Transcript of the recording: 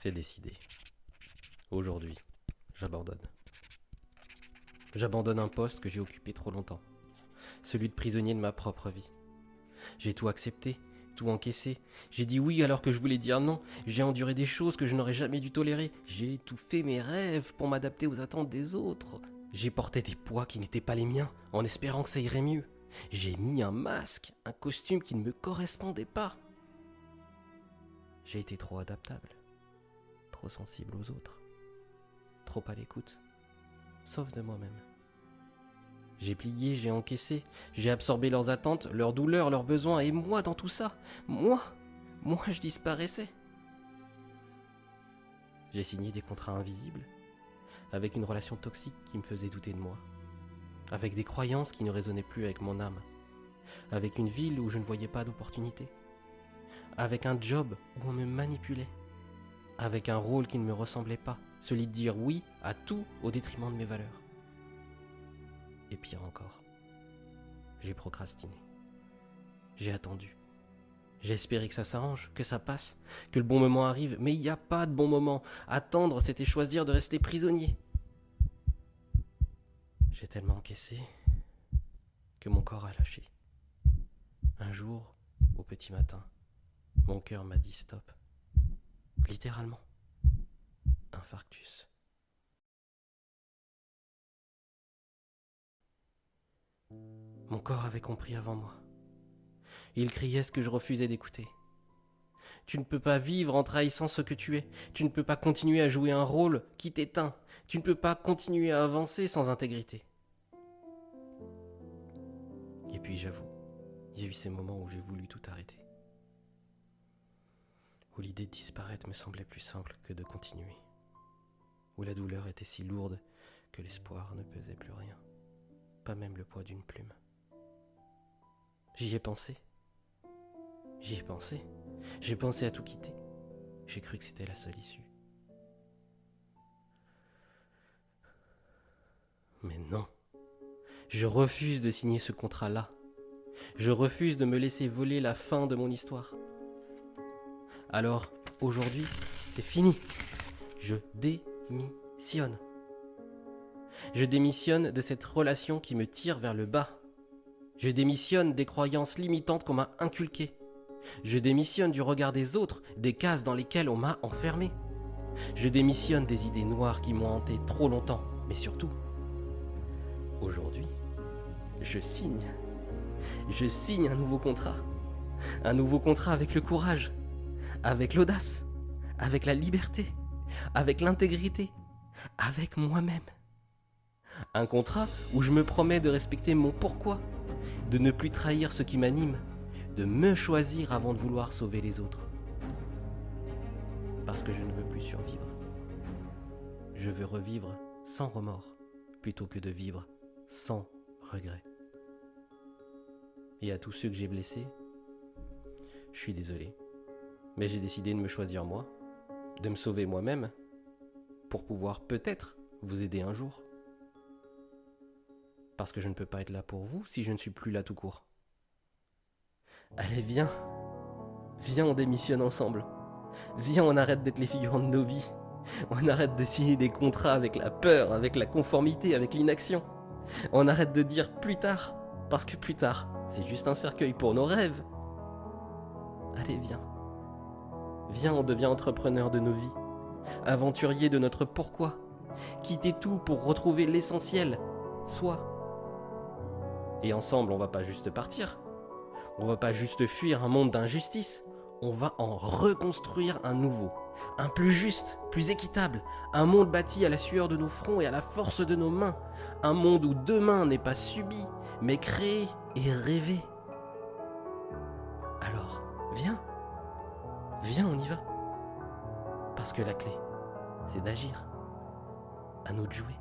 C'est décidé. Aujourd'hui, j'abandonne. J'abandonne un poste que j'ai occupé trop longtemps. Celui de prisonnier de ma propre vie. J'ai tout accepté, tout encaissé. J'ai dit oui alors que je voulais dire non. J'ai enduré des choses que je n'aurais jamais dû tolérer. J'ai étouffé mes rêves pour m'adapter aux attentes des autres. J'ai porté des poids qui n'étaient pas les miens, en espérant que ça irait mieux. J'ai mis un masque, un costume qui ne me correspondait pas. J'ai été trop adaptable, trop sensible aux autres, trop à l'écoute, sauf de moi-même. J'ai plié, j'ai encaissé, j'ai absorbé leurs attentes, leurs douleurs, leurs besoins, et moi dans tout ça, moi je disparaissais. J'ai signé des contrats invisibles, avec une relation toxique qui me faisait douter de moi, avec des croyances qui ne résonnaient plus avec mon âme, avec une ville où je ne voyais pas d'opportunité, avec un job où on me manipulait, avec un rôle qui ne me ressemblait pas, celui de dire oui à tout au détriment de mes valeurs. Et pire encore, j'ai procrastiné. J'ai attendu. J'ai espéré que ça s'arrange, que ça passe, que le bon moment arrive, mais il n'y a pas de bon moment. Attendre, c'était choisir de rester prisonnier. J'ai tellement encaissé que mon corps a lâché. Un jour, au petit matin, mon cœur m'a dit stop. Littéralement. Infarctus. Mon corps avait compris avant moi. Il criait ce que je refusais d'écouter. Tu ne peux pas vivre en trahissant ce que tu es. Tu ne peux pas continuer à jouer un rôle qui t'éteint. Tu ne peux pas continuer à avancer sans intégrité. Et puis j'avoue, il y a eu ces moments où j'ai voulu tout arrêter. Où l'idée de disparaître me semblait plus simple que de continuer. Où la douleur était si lourde que l'espoir ne pesait plus rien. Pas même le poids d'une plume. J'y ai pensé. J'y ai pensé. J'ai pensé à tout quitter. J'ai cru que c'était la seule issue. Mais non. Je refuse de signer ce contrat-là. Je refuse de me laisser voler la fin de mon histoire. Alors, aujourd'hui, c'est fini. Je démissionne. Je démissionne de cette relation qui me tire vers le bas. Je démissionne des croyances limitantes qu'on m'a inculquées. Je démissionne du regard des autres, des cases dans lesquelles on m'a enfermé. Je démissionne des idées noires qui m'ont hanté trop longtemps. Mais surtout, aujourd'hui, je signe. Je signe un nouveau contrat. Un nouveau contrat avec le courage, avec l'audace, avec la liberté, avec l'intégrité, avec moi-même. Un contrat où je me promets de respecter mon pourquoi, de ne plus trahir ce qui m'anime, de me choisir avant de vouloir sauver les autres. Parce que je ne veux plus survivre. Je veux revivre sans remords, plutôt que de vivre sans regret. Et à tous ceux que j'ai blessés, je suis désolé. Mais j'ai décidé de me choisir moi, de me sauver moi-même, pour pouvoir peut-être vous aider un jour. Parce que je ne peux pas être là pour vous si je ne suis plus là tout court. Allez, viens. Viens, on démissionne ensemble. Viens, on arrête d'être les figurants de nos vies. On arrête de signer des contrats avec la peur, avec la conformité, avec l'inaction. On arrête de dire plus tard, parce que plus tard, c'est juste un cercueil pour nos rêves. Allez, viens. Viens, on devient entrepreneur de nos vies. Aventurier de notre pourquoi. Quitter tout pour retrouver l'essentiel, soi. Et ensemble, on va pas juste partir. On va pas juste fuir un monde d'injustice. On va en reconstruire un nouveau. Un plus juste, plus équitable. Un monde bâti à la sueur de nos fronts et à la force de nos mains. Un monde où demain n'est pas subi, mais créé et rêvé. Alors, viens. Viens, on y va. Parce que la clé, c'est d'agir. À nous de jouer.